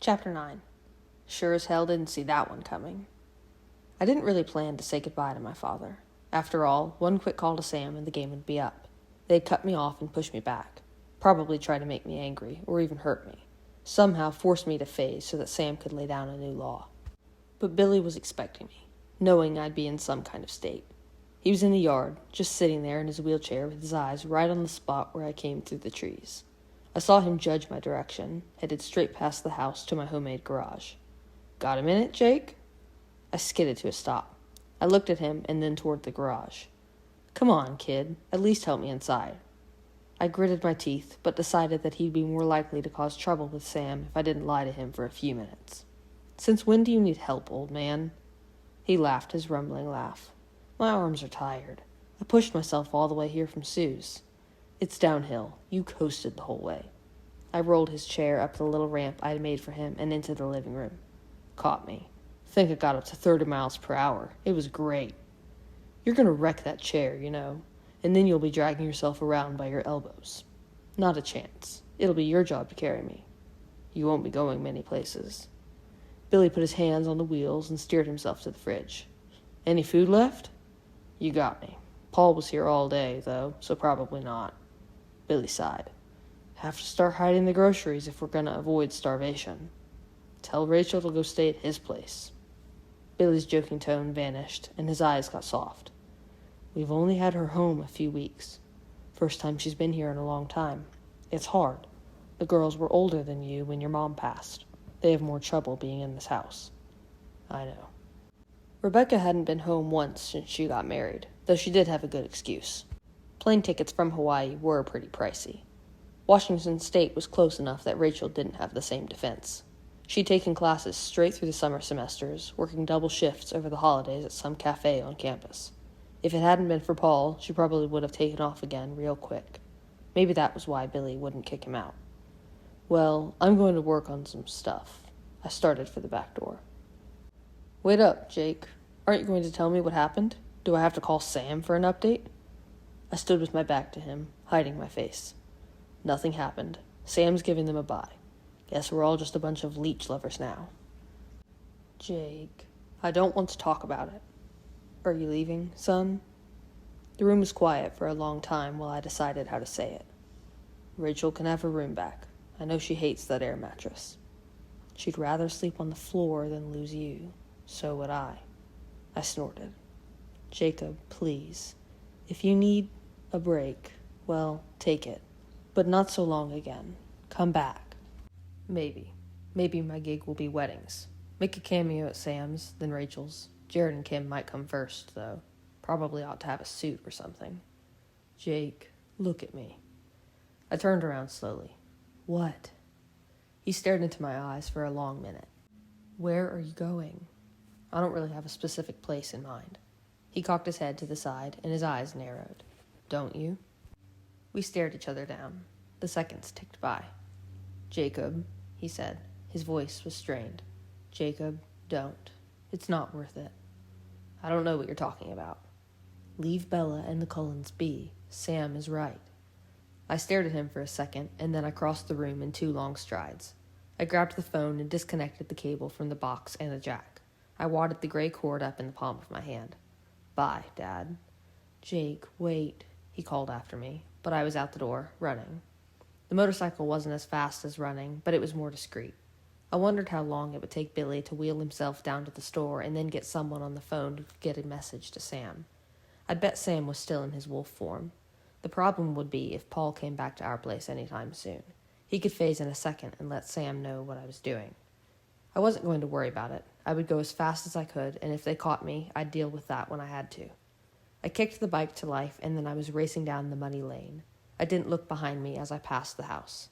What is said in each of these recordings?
Chapter 9. Sure as hell didn't see that one coming. I didn't really plan to say goodbye to my father. After all, one quick call to Sam and the game would be up. They'd cut me off and push me back. Probably try to make me angry, or even hurt me. Somehow force me to phase so that Sam could lay down a new law. But Billy was expecting me, knowing I'd be in some kind of state. He was in the yard, just sitting there in his wheelchair with his eyes right on the spot where I came through the trees. I saw him judge my direction, headed straight past the house to my homemade garage. "Got a minute, Jake?" I skidded to a stop. I looked at him and then toward the garage. "Come on, kid, at least help me inside." I gritted my teeth, but decided that he'd be more likely to cause trouble with Sam if I didn't lie to him for a few minutes. "Since when do you need help, old man?" He laughed his rumbling laugh. "My arms are tired. I pushed myself all the way here from Sue's. It's downhill. You coasted the whole way." I rolled his chair up the little ramp I'd made for him and into the living room. Caught me. Think I got up to 30 miles per hour. It was great. "You're gonna wreck that chair, you know, and then you'll be dragging yourself around by your elbows." "Not a chance. It'll be your job to carry me." "You won't be going many places." Billy put his hands on the wheels and steered himself to the fridge. "Any food left?" "You got me. Paul was here all day, though, so probably not." Billy sighed. "Have to start hiding the groceries if we're gonna avoid starvation." "Tell Rachel to go stay at his place." Billy's joking tone vanished, and his eyes got soft. "We've only had her home a few weeks. First time she's been here in a long time. It's hard. The girls were older than you when your mom passed. They have more trouble being in this house." "I know." Rebecca hadn't been home once since she got married, though she did have a good excuse. Plane tickets from Hawaii were pretty pricey. Washington State was close enough that Rachel didn't have the same defense. She'd taken classes straight through the summer semesters, working double shifts over the holidays at some cafe on campus. If it hadn't been for Paul, she probably would have taken off again real quick. Maybe that was why Billy wouldn't kick him out. "Well, I'm going to work on some stuff." I started for the back door. "Wait up, Jake. Aren't you going to tell me what happened? Do I have to call Sam for an update?" I stood with my back to him, hiding my face. "Nothing happened. Sam's giving them a bye. Guess we're all just a bunch of leech lovers now." "Jake, I don't want to talk about it. Are you leaving, son?" The room was quiet for a long time while I decided how to say it. "Rachel can have her room back. I know she hates that air mattress. She'd rather sleep on the floor than lose you. So would I." I snorted. "Jacob, please. If you need a break, well, take it. But not so long again. Come back." "Maybe. Maybe my gig will be weddings. Make a cameo at Sam's, then Rachel's. Jared and Kim might come first, though. Probably ought to have a suit or something." "Jake, look at me." I turned around slowly. "What?" He stared into my eyes for a long minute. "Where are you going?" "I don't really have a specific place in mind." He cocked his head to the side, and his eyes narrowed. "Don't you?" We stared each other down. The seconds ticked by. "Jacob," he said. His voice was strained. "Jacob, don't. It's not worth it." "I don't know what you're talking about." "Leave Bella and the Cullens be. Sam is right." I stared at him for a second, and then I crossed the room in 2 long strides. I grabbed the phone and disconnected the cable from the box and the jack. I wadded the gray cord up in the palm of my hand. "Bye, Dad." "Jake, wait," he called after me, but I was out the door, running. The motorcycle wasn't as fast as running, but it was more discreet. I wondered how long it would take Billy to wheel himself down to the store and then get someone on the phone to get a message to Sam. I'd bet Sam was still in his wolf form. The problem would be if Paul came back to our place anytime soon. He could phase in a second and let Sam know what I was doing. I wasn't going to worry about it. I would go as fast as I could, and if they caught me, I'd deal with that when I had to. I kicked the bike to life, and then I was racing down the muddy lane. I didn't look behind me as I passed the house.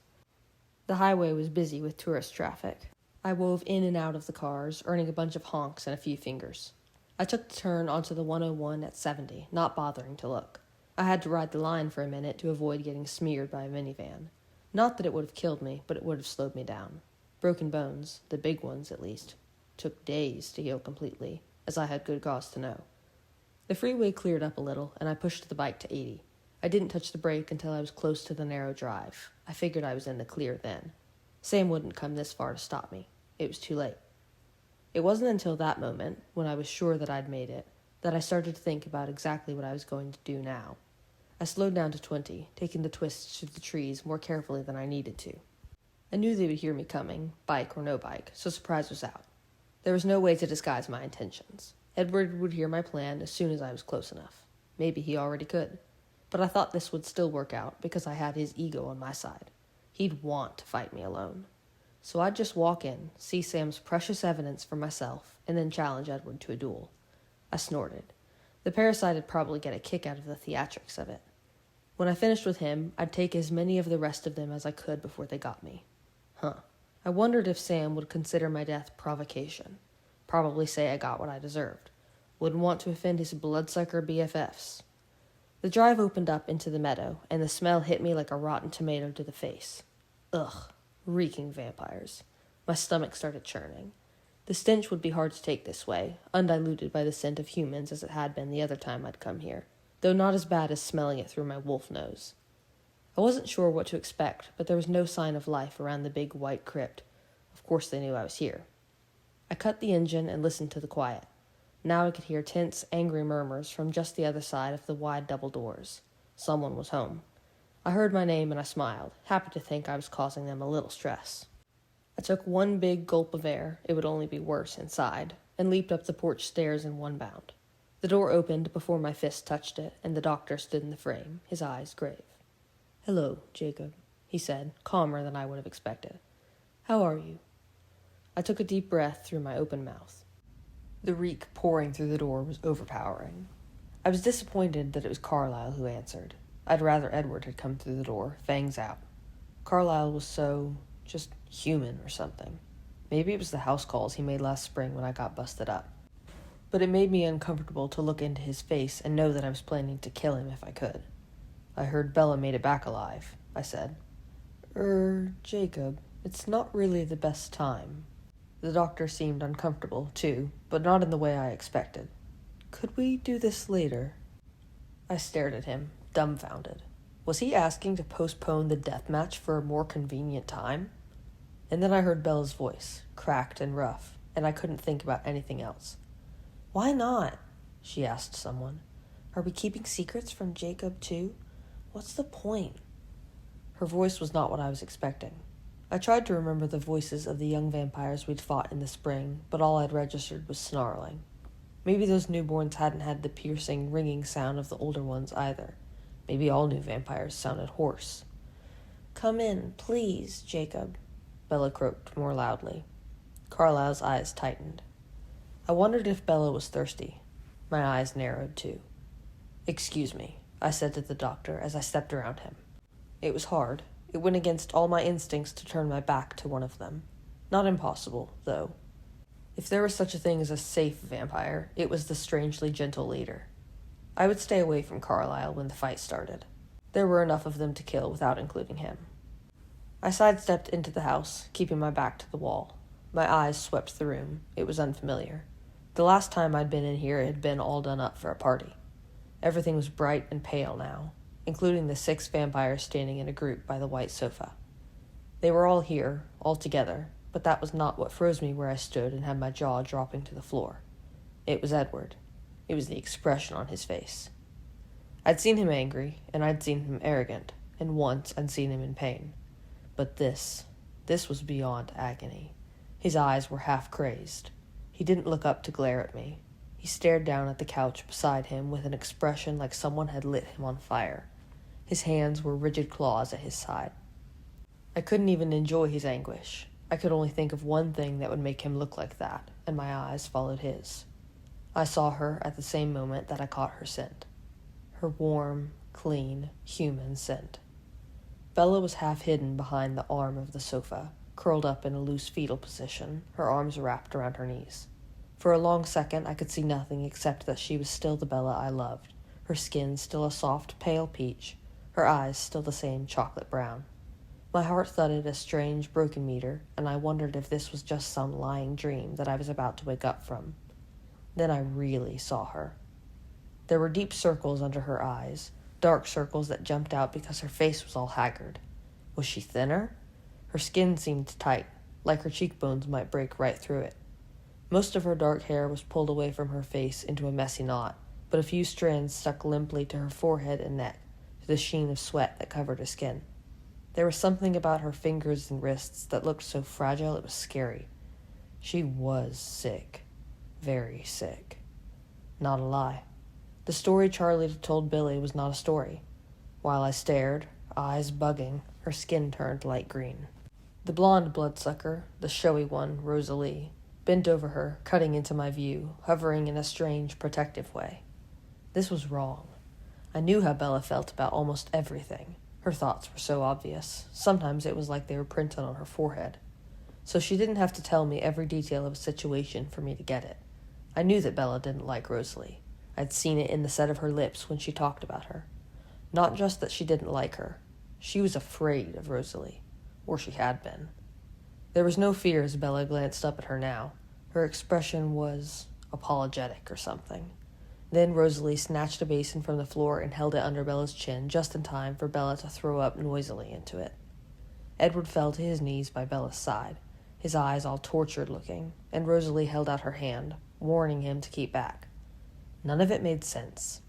The highway was busy with tourist traffic. I wove in and out of the cars, earning a bunch of honks and a few fingers. I took the turn onto the 101 at 70, not bothering to look. I had to ride the line for a minute to avoid getting smeared by a minivan. Not that it would have killed me, but it would have slowed me down. Broken bones, the big ones at least, took days to heal completely, as I had good cause to know. The freeway cleared up a little, and I pushed the bike to 80. I didn't touch the brake until I was close to the narrow drive. I figured I was in the clear then. Sam wouldn't come this far to stop me. It was too late. It wasn't until that moment, when I was sure that I'd made it, that I started to think about exactly what I was going to do now. I slowed down to 20, taking the twists through the trees more carefully than I needed to. I knew they would hear me coming, bike or no bike, so surprise was out. There was no way to disguise my intentions. Edward would hear my plan as soon as I was close enough. Maybe he already could. But I thought this would still work out because I had his ego on my side. He'd want to fight me alone. So I'd just walk in, see Sam's precious evidence for myself, and then challenge Edward to a duel. I snorted. The parasite'd probably get a kick out of the theatrics of it. When I finished with him, I'd take as many of the rest of them as I could before they got me. I wondered if Sam would consider my death provocation. Probably say I got what I deserved. Wouldn't want to offend his bloodsucker BFFs. The drive opened up into the meadow, and the smell hit me like a rotten tomato to the face. Ugh, reeking vampires. My stomach started churning. The stench would be hard to take this way, undiluted by the scent of humans as it had been the other time I'd come here, though not as bad as smelling it through my wolf nose. I wasn't sure what to expect, but there was no sign of life around the big white crypt. Of course they knew I was here. I cut the engine and listened to the quiet. Now I could hear tense, angry murmurs from just the other side of the wide double doors. Someone was home. I heard my name and I smiled, happy to think I was causing them a little stress. I took one big gulp of air, it would only be worse inside, and leaped up the porch stairs in one bound. The door opened before my fist touched it, and the doctor stood in the frame, his eyes grave. "Hello, Jacob," he said, calmer than I would have expected. "How are you?" I took a deep breath through my open mouth. The reek pouring through the door was overpowering. I was disappointed that it was Carlyle who answered. I'd rather Edward had come through the door, fangs out. Carlyle was so, just human or something. Maybe it was the house calls he made last spring when I got busted up. But it made me uncomfortable to look into his face and know that I was planning to kill him if I could. "I heard Bella made it back alive," I said. Jacob, it's not really the best time." The doctor seemed uncomfortable, too, but not in the way I expected. "Could we do this later?" I stared at him, dumbfounded. Was he asking to postpone the death match for a more convenient time? And then I heard Bella's voice, cracked and rough, and I couldn't think about anything else. "Why not?" she asked someone. "Are we keeping secrets from Jacob, too? What's the point?" Her voice was not what I was expecting. I tried to remember the voices of the young vampires we'd fought in the spring, but all I'd registered was snarling. Maybe those newborns hadn't had the piercing, ringing sound of the older ones either. Maybe all new vampires sounded hoarse. "Come in, please, Jacob," Bella croaked more loudly. Carlyle's eyes tightened. I wondered if Bella was thirsty. My eyes narrowed too. "Excuse me," I said to the doctor as I stepped around him. It was hard. It went against all my instincts to turn my back to one of them. Not impossible, though. If there was such a thing as a safe vampire, it was the strangely gentle leader. I would stay away from Carlyle when the fight started. There were enough of them to kill without including him. I sidestepped into the house, keeping my back to the wall. My eyes swept the room. It was unfamiliar. The last time I'd been in here, it had been all done up for a party. Everything was bright and pale now, including the 6 vampires standing in a group by the white sofa. They were all here, all together, but that was not what froze me where I stood and had my jaw dropping to the floor. It was Edward. It was the expression on his face. I'd seen him angry, and I'd seen him arrogant, and once I'd seen him in pain. But this was beyond agony. His eyes were half crazed. He didn't look up to glare at me. He stared down at the couch beside him with an expression like someone had lit him on fire. His hands were rigid claws at his side. I couldn't even enjoy his anguish. I could only think of one thing that would make him look like that, and my eyes followed his. I saw her at the same moment that I caught her scent. Her warm, clean, human scent. Bella was half hidden behind the arm of the sofa, curled up in a loose fetal position, her arms wrapped around her knees. For a long second, I could see nothing except that she was still the Bella I loved, her skin still a soft, pale peach, her eyes still the same chocolate brown. My heart thudded a strange, broken meter, and I wondered if this was just some lying dream that I was about to wake up from. Then I really saw her. There were deep circles under her eyes, dark circles that jumped out because her face was all haggard. Was she thinner? Her skin seemed tight. like her cheekbones might break right through it. Most of her dark hair was pulled away from her face into a messy knot, but a few strands stuck limply to her forehead and neck, to the sheen of sweat that covered her skin. There was something about her fingers and wrists that looked so fragile it was scary. She was sick. Very sick. Not a lie. The story Charlie had told Billy was not a story. While I stared, eyes bugging, her skin turned light green. The blonde bloodsucker, the showy one, Rosalie, bent over her, cutting into my view, hovering in a strange, protective way. This was wrong. I knew how Bella felt about almost everything. Her thoughts were so obvious. Sometimes it was like they were printed on her forehead. So she didn't have to tell me every detail of a situation for me to get it. I knew that Bella didn't like Rosalie. I'd seen it in the set of her lips when she talked about her. Not just that she didn't like her. She was afraid of Rosalie. Or she had been. There was no fear as Bella glanced up at her now. Her expression was apologetic or something. Then Rosalie snatched a basin from the floor and held it under Bella's chin just in time for Bella to throw up noisily into it. Edward fell to his knees by Bella's side, his eyes all tortured-looking, and Rosalie held out her hand, warning him to keep back. None of it made sense.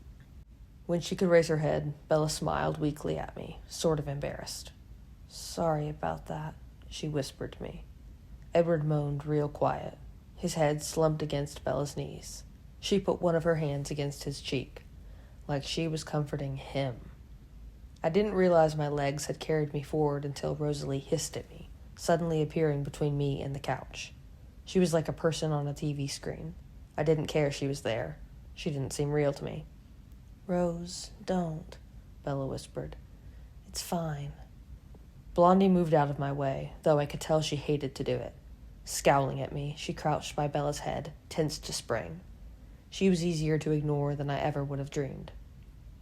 When she could raise her head, Bella smiled weakly at me, sort of embarrassed. "Sorry about that," she whispered to me. Edward moaned real quiet, his head slumped against Bella's knees. She put one of her hands against his cheek, like she was comforting him. I didn't realize my legs had carried me forward until Rosalie hissed at me, suddenly appearing between me and the couch. She was like a person on a TV screen. I didn't care she was there. She didn't seem real to me. "Rose, don't," Bella whispered. "It's fine." Blondie moved out of my way, though I could tell she hated to do it. Scowling at me, she crouched by Bella's head, tensed to spring. She was easier to ignore than I ever would have dreamed.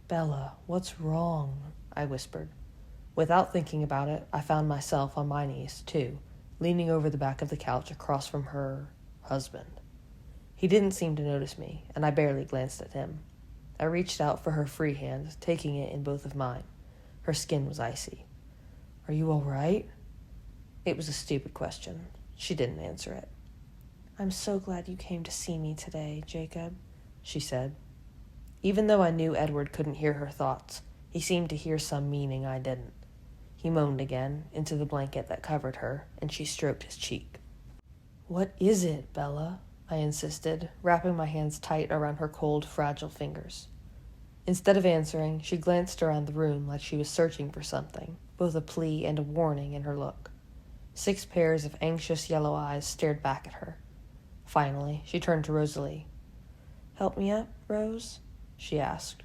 "Bella, what's wrong?" I whispered. Without thinking about it, I found myself on my knees, too, leaning over the back of the couch across from her husband. He didn't seem to notice me, and I barely glanced at him. I reached out for her free hand, taking it in both of mine. Her skin was icy. "Are you all right?" It was a stupid question. She didn't answer it. "I'm so glad you came to see me today, Jacob," she said. Even though I knew Edward couldn't hear her thoughts, he seemed to hear some meaning I didn't. He moaned again, into the blanket that covered her, and she stroked his cheek. "What is it, Bella?" I insisted, wrapping my hands tight around her cold, fragile fingers. Instead of answering, she glanced around the room like she was searching for something, both a plea and a warning in her look. 6 pairs of anxious yellow eyes stared back at her. Finally, she turned to Rosalie. "Help me up, Rose?" she asked.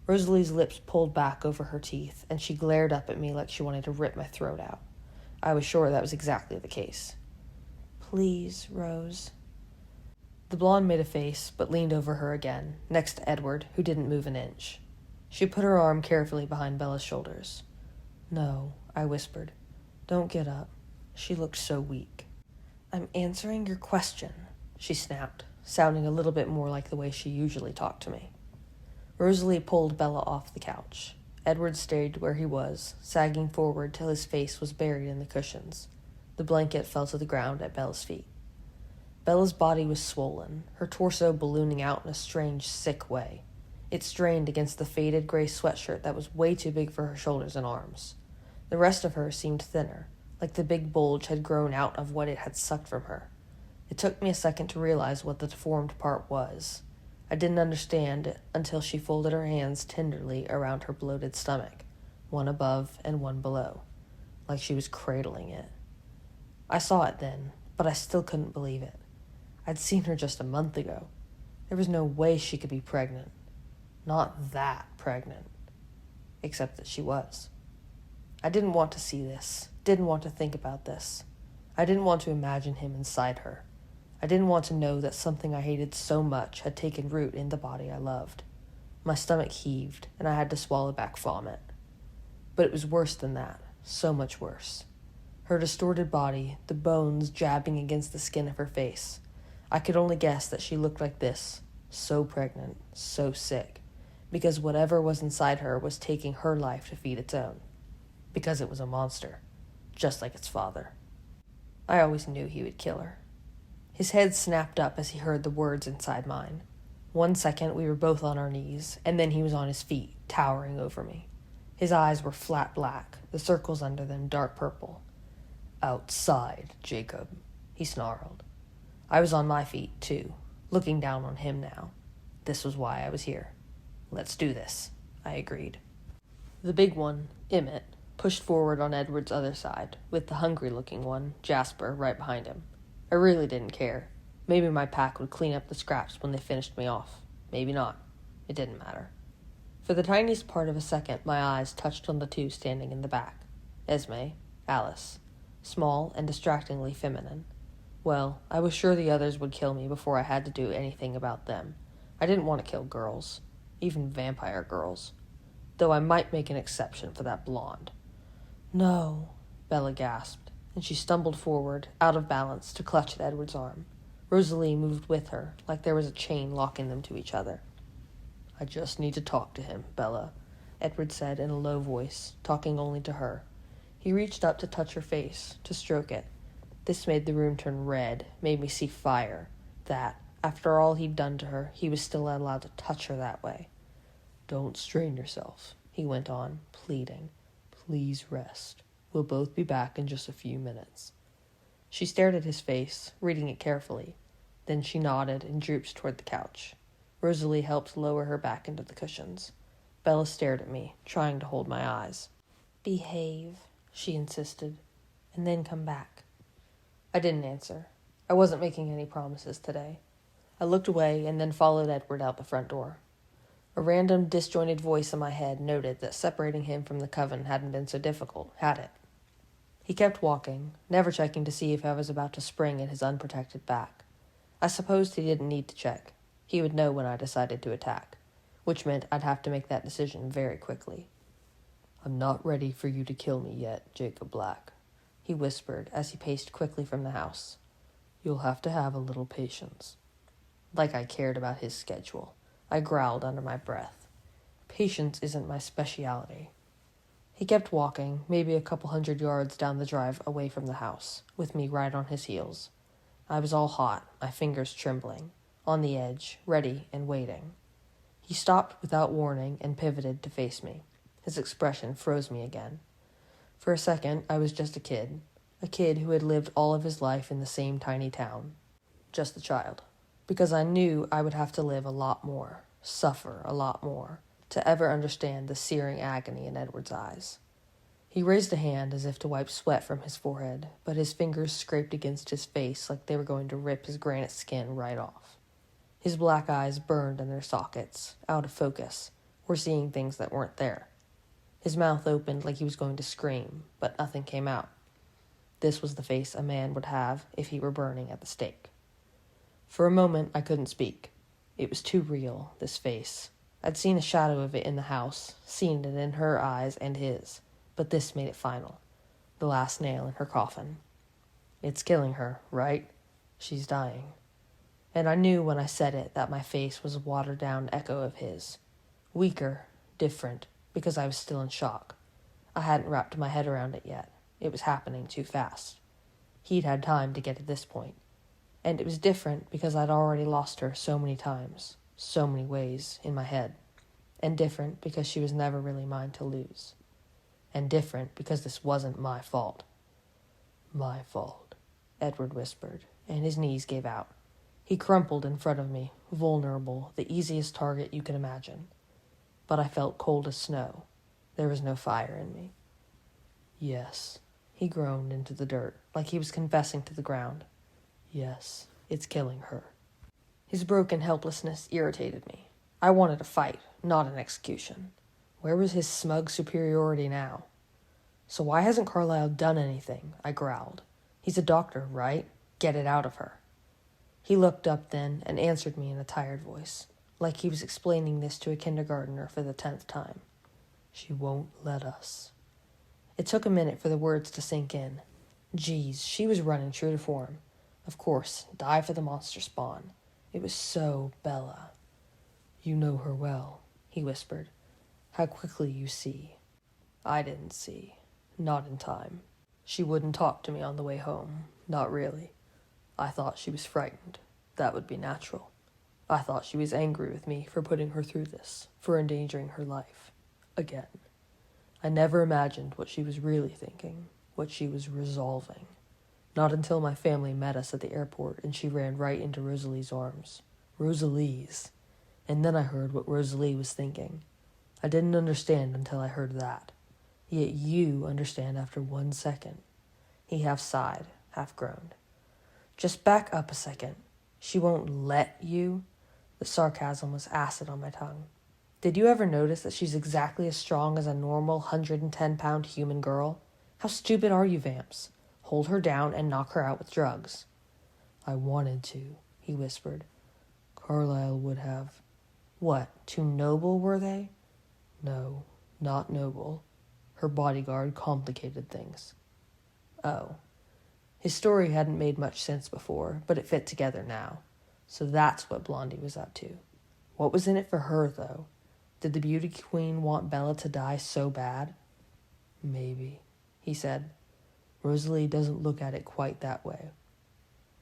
Rosalie's lips pulled back over her teeth, and she glared up at me like she wanted to rip my throat out. I was sure that was exactly the case. "Please, Rose." The blonde made a face, but leaned over her again, next to Edward, who didn't move an inch. She put her arm carefully behind Bella's shoulders. "No," I whispered. "Don't get up." She looked so weak. "I'm answering your question," she snapped, sounding a little bit more like the way she usually talked to me. Rosalie pulled Bella off the couch. Edward stayed where he was, sagging forward till his face was buried in the cushions. The blanket fell to the ground at Bella's feet. Bella's body was swollen, her torso ballooning out in a strange, sick way. It strained against the faded gray sweatshirt that was way too big for her shoulders and arms. The rest of her seemed thinner, like the big bulge had grown out of what it had sucked from her. It took me a second to realize what the deformed part was. I didn't understand it until she folded her hands tenderly around her bloated stomach, one above and one below, like she was cradling it. I saw it then, but I still couldn't believe it. I'd seen her just a month ago. There was no way she could be pregnant. Not that pregnant. Except that she was. I didn't want to see this, didn't want to think about this. I didn't want to imagine him inside her. I didn't want to know that something I hated so much had taken root in the body I loved. My stomach heaved, and I had to swallow back vomit. But it was worse than that, so much worse. Her distorted body, the bones jabbing against the skin of her face. I could only guess that she looked like this, so pregnant, so sick, because whatever was inside her was taking her life to feed its own. Because it was a monster, just like its father. I always knew he would kill her. His head snapped up as he heard the words inside mine. 1 second we were both on our knees, and then he was on his feet, towering over me. His eyes were flat black, the circles under them dark purple. "Outside, Jacob," he snarled. I was on my feet, too, looking down on him now. This was why I was here. "Let's do this," I agreed. The big one, Emmett, pushed forward on Edward's other side, with the hungry-looking one, Jasper, right behind him. I really didn't care. Maybe my pack would clean up the scraps when they finished me off. Maybe not. It didn't matter. For the tiniest part of a second, my eyes touched on the two standing in the back. Esme, Alice. Small and distractingly feminine. Well, I was sure the others would kill me before I had to do anything about them. I didn't want to kill girls. Even vampire girls. Though I might make an exception for that blonde. "No," Bella gasped, and she stumbled forward, out of balance, to clutch at Edward's arm. Rosalie moved with her, like there was a chain locking them to each other. "I just need to talk to him, Bella," Edward said in a low voice, talking only to her. He reached up to touch her face, to stroke it. This made the room turn red, made me see fire. That, after all he'd done to her, he was still allowed to touch her that way. "Don't strain yourself," he went on, pleading. "Please rest. We'll both be back in just a few minutes." She stared at his face, reading it carefully. Then she nodded and drooped toward the couch. Rosalie helped lower her back into the cushions. Bella stared at me, trying to hold my eyes. "Behave," she insisted, "and then come back." I didn't answer. I wasn't making any promises today. I looked away and then followed Edward out the front door. A random, disjointed voice in my head noted that separating him from the coven hadn't been so difficult, had it? He kept walking, never checking to see if I was about to spring at his unprotected back. I supposed he didn't need to check. He would know when I decided to attack, which meant I'd have to make that decision very quickly. "I'm not ready for you to kill me yet, Jacob Black," he whispered as he paced quickly from the house. "You'll have to have a little patience." Like I cared about his schedule. I growled under my breath. Patience isn't my speciality. He kept walking, maybe a couple 100 yards down the drive away from the house, with me right on his heels. I was all hot, my fingers trembling, on the edge, ready and waiting. He stopped without warning and pivoted to face me. His expression froze me again. For a second, I was just a kid who had lived all of his life in the same tiny town. Just a child. Because I knew I would have to live a lot more, suffer a lot more, to ever understand the searing agony in Edward's eyes. He raised a hand as if to wipe sweat from his forehead, but his fingers scraped against his face like they were going to rip his granite skin right off. His black eyes burned in their sockets, out of focus, or seeing things that weren't there. His mouth opened like he was going to scream, but nothing came out. This was the face a man would have if he were burning at the stake. For a moment, I couldn't speak. It was too real, this face. I'd seen a shadow of it in the house, seen it in her eyes and his, but this made it final. The last nail in her coffin. "It's killing her, right? She's dying." And I knew when I said it that my face was a watered-down echo of his. Weaker, different, because I was still in shock. I hadn't wrapped my head around it yet. It was happening too fast. He'd had time to get to this point. And it was different because I'd already lost her so many times, so many ways, in my head. And different because she was never really mine to lose. And different because this wasn't my fault. "My fault," Edward whispered, and his knees gave out. He crumpled in front of me, vulnerable, the easiest target you can imagine. But I felt cold as snow. There was no fire in me. "Yes," he groaned into the dirt, like he was confessing to the ground. "Yes, it's killing her." His broken helplessness irritated me. I wanted a fight, not an execution. Where was his smug superiority now? "So why hasn't Carlisle done anything?" I growled. "He's a doctor, right? Get it out of her." He looked up then and answered me in a tired voice, like he was explaining this to a kindergartner for the 10th time. "She won't let us." It took a minute for the words to sink in. Geez, she was running true to form. Of course, die for the monster spawn. It was so Bella. "You know her well," he whispered. "How quickly you see." I didn't see. Not in time. She wouldn't talk to me on the way home. Not really. I thought she was frightened. That would be natural. I thought she was angry with me for putting her through this, for endangering her life. Again. I never imagined what she was really thinking, what she was resolving. Not until my family met us at the airport and she ran right into Rosalie's arms. Rosalie's. And then I heard what Rosalie was thinking. I didn't understand until I heard that. Yet you understand after 1 second. He half sighed, half groaned. Just back up a second. She won't let you? The sarcasm was acid on my tongue. Did you ever notice that she's exactly as strong as a normal 110-pound human girl? How stupid are you, Vamps? Hold her down and knock her out with drugs. I wanted to, he whispered. Carlyle would have. What, too noble were they? No, not noble. Her bodyguard complicated things. Oh. His story hadn't made much sense before, but it fit together now. So that's what Blondie was up to. What was in it for her, though? Did the beauty queen want Bella to die so bad? Maybe, he said. Rosalie doesn't look at it quite that way.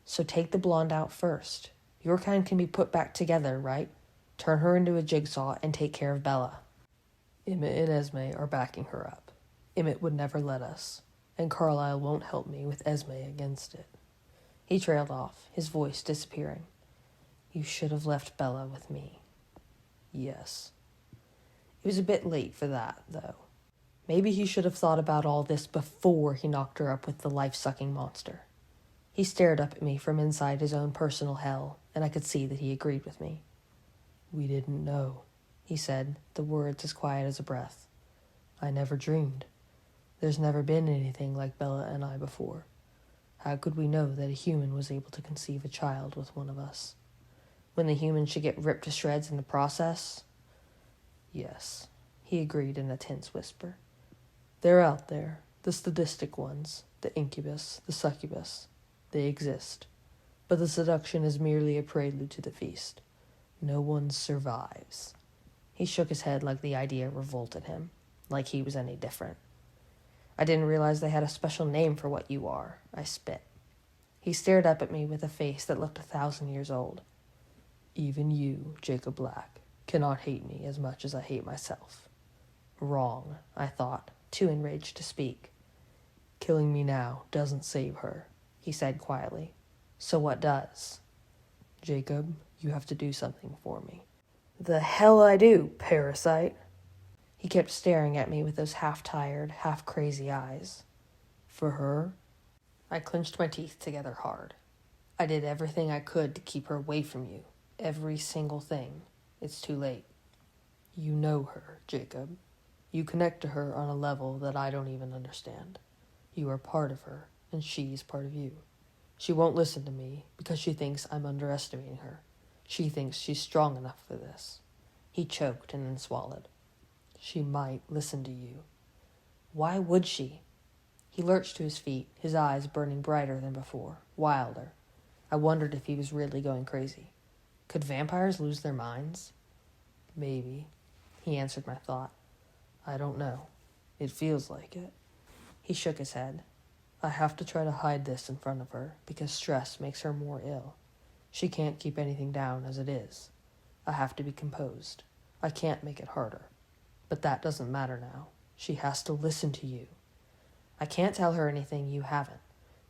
So take the blonde out first. Your kind can be put back together, right? Turn her into a jigsaw and take care of Bella. Emmett and Esme are backing her up. Emmett would never let us, and Carlyle won't help me with Esme against it. He trailed off, his voice disappearing. You should have left Bella with me. Yes. It was a bit late for that, though. Maybe he should have thought about all this before he knocked her up with the life-sucking monster. He stared up at me from inside his own personal hell, and I could see that he agreed with me. We didn't know, he said, the words as quiet as a breath. I never dreamed. There's never been anything like Bella and I before. How could we know that a human was able to conceive a child with one of us? When the human should get ripped to shreds in the process? Yes, he agreed in a tense whisper. They're out there, the sadistic ones, the incubus, the succubus. They exist. But the seduction is merely a prelude to the feast. No one survives. He shook his head like the idea revolted him, like he was any different. I didn't realize they had a special name for what you are, I spit. He stared up at me with a face that looked 1,000 years old. Even you, Jacob Black, cannot hate me as much as I hate myself. Wrong, I thought, too enraged to speak. Killing me now doesn't save her, he said quietly. So what does? Jacob, you have to do something for me. The hell I do, parasite. He kept staring at me with those half-tired, half-crazy eyes. For her? I clenched my teeth together hard. I did everything I could to keep her away from you. Every single thing. It's too late. You know her, Jacob. You connect to her on a level that I don't even understand. You are part of her, and she's part of you. She won't listen to me because she thinks I'm underestimating her. She thinks she's strong enough for this. He choked and then swallowed. She might listen to you. Why would she? He lurched to his feet, his eyes burning brighter than before, wilder. I wondered if he was really going crazy. Could vampires lose their minds? Maybe. He answered my thought. I don't know. It feels like it. He shook his head. I have to try to hide this in front of her because stress makes her more ill. She can't keep anything down as it is. I have to be composed. I can't make it harder. But that doesn't matter now. She has to listen to you. I can't tell her anything you haven't.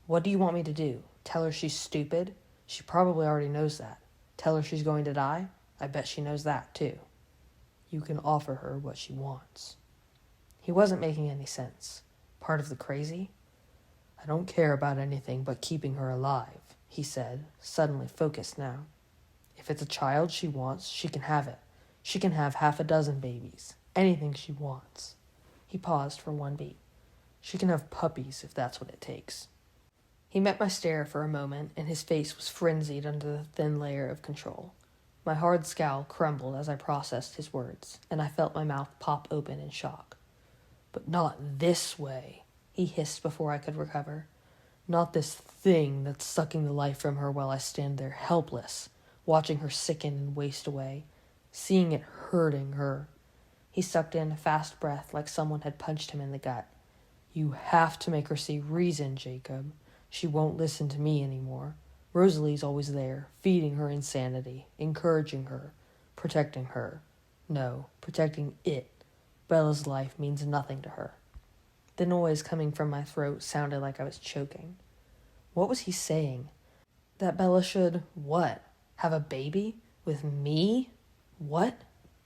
What do you want me to do? Tell her she's stupid? She probably already knows that. Tell her she's going to die? I bet she knows that, too. You can offer her what she wants. He wasn't making any sense. Part of the crazy? I don't care about anything but keeping her alive, he said, suddenly focused now. If it's a child she wants, she can have it. She can have 6 babies. Anything she wants. He paused for one beat. She can have puppies if that's what it takes. He met my stare for a moment, and his face was frenzied under the thin layer of control. My hard scowl crumbled as I processed his words, and I felt my mouth pop open in shock. But not this way, he hissed before I could recover. Not this thing that's sucking the life from her while I stand there helpless, watching her sicken and waste away, seeing it hurting her. He sucked in a fast breath like someone had punched him in the gut. You have to make her see reason, Jacob. She won't listen to me anymore. Rosalie's always there, feeding her insanity, encouraging her, protecting her. No, protecting it. Bella's life means nothing to her. The noise coming from my throat sounded like I was choking. What was he saying? That Bella should, what? Have a baby? With me? What?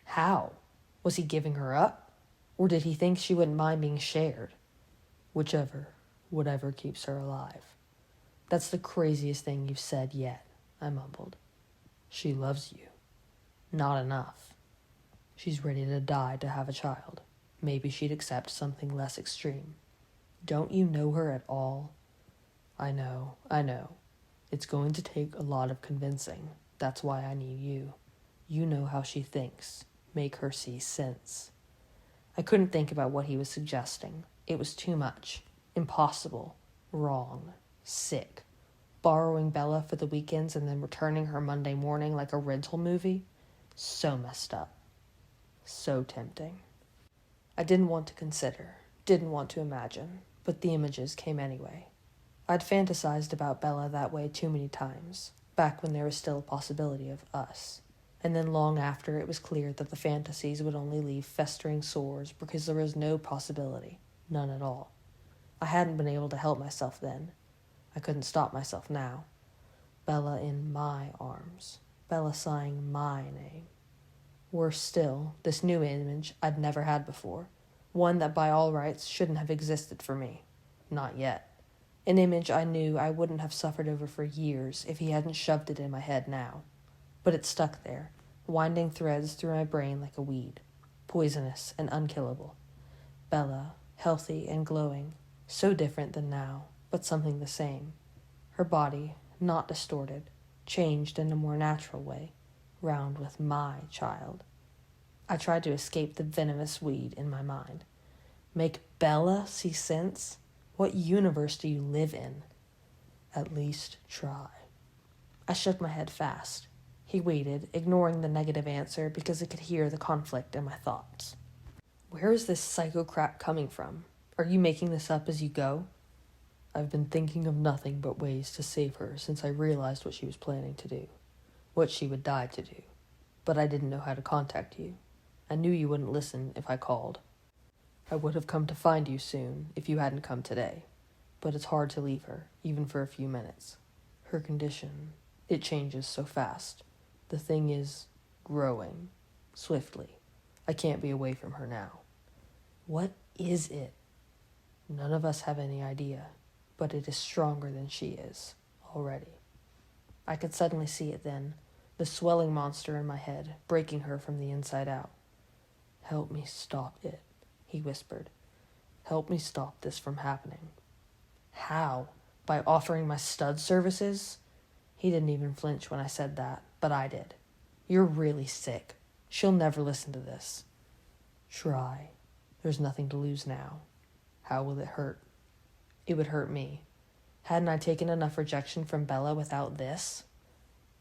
How? Was he giving her up? Or did he think she wouldn't mind being shared? Whichever, whatever keeps her alive. That's the craziest thing you've said yet, I mumbled. She loves you. Not enough. She's ready to die to have a child. Maybe she'd accept something less extreme. Don't you know her at all? I know. It's going to take a lot of convincing. That's why I need you. You know how she thinks. Make her see sense. I couldn't think about what he was suggesting. It was too much. Impossible. Wrong. Sick. Borrowing Bella for the weekends and then returning her Monday morning like a rental movie? So messed up. So tempting. I didn't want to consider, didn't want to imagine, but the images came anyway. I'd fantasized about Bella that way too many times, back when there was still a possibility of us. And then long after, it was clear that the fantasies would only leave festering sores because there was no possibility, none at all. I hadn't been able to help myself then. I couldn't stop myself now. Bella in my arms. Bella sighing my name. Worse still, this new image I'd never had before. One that by all rights shouldn't have existed for me. Not yet. An image I knew I wouldn't have suffered over for years if he hadn't shoved it in my head now. But it stuck there, winding threads through my brain like a weed. Poisonous and unkillable. Bella, healthy and glowing. So different than now, but something the same. Her body, not distorted, changed in a more natural way, round with my child. I tried to escape the venomous weed in my mind. Make Bella see sense? What universe do you live in? At least try. I shook my head fast. He waited, ignoring the negative answer because I could hear the conflict in my thoughts. Where is this psycho crap coming from? Are you making this up as you go? I've been thinking of nothing but ways to save her since I realized what she was planning to do. What she would die to do. But I didn't know how to contact you. I knew you wouldn't listen if I called. I would have come to find you soon if you hadn't come today. But it's hard to leave her, even for a few minutes. Her condition, it changes so fast. The thing is growing, swiftly. I can't be away from her now. What is it? None of us have any idea, but it is stronger than she is, already. I could suddenly see it then, the swelling monster in my head, breaking her from the inside out. Help me stop it, he whispered. Help me stop this from happening. How? By offering my stud services? He didn't even flinch when I said that, but I did. You're really sick. She'll never listen to this. Try. There's nothing to lose now. How will it hurt? It would hurt me. Hadn't I taken enough rejection from Bella without this?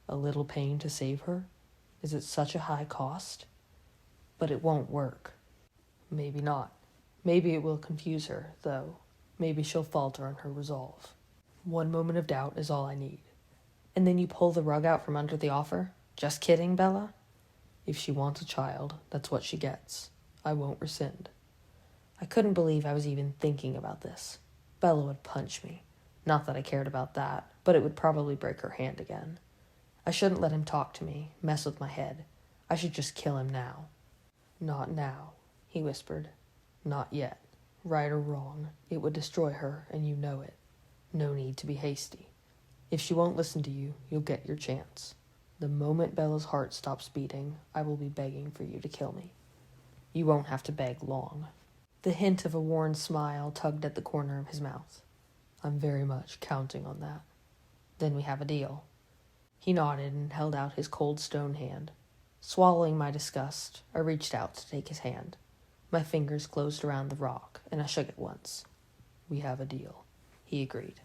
A little pain to save her? Is it such a high cost? But it won't work. Maybe not. Maybe it will confuse her, though. Maybe she'll falter on her resolve. One moment of doubt is all I need. And then you pull the rug out from under the offer? Just kidding, Bella? If she wants a child, that's what she gets. I won't rescind. I couldn't believe I was even thinking about this. Bella would punch me. Not that I cared about that, but it would probably break her hand again. I shouldn't let him talk to me, mess with my head. I should just kill him now. Not now, he whispered. Not yet. Right or wrong, it would destroy her, and you know it. No need to be hasty. If she won't listen to you, you'll get your chance. The moment Bella's heart stops beating, I will be begging for you to kill me. You won't have to beg long. The hint of a worn smile tugged at the corner of his mouth. I'm very much counting on that. Then we have a deal. He nodded and held out his cold stone hand. Swallowing my disgust, I reached out to take his hand. My fingers closed around the rock, and I shook it once. We have a deal, he agreed.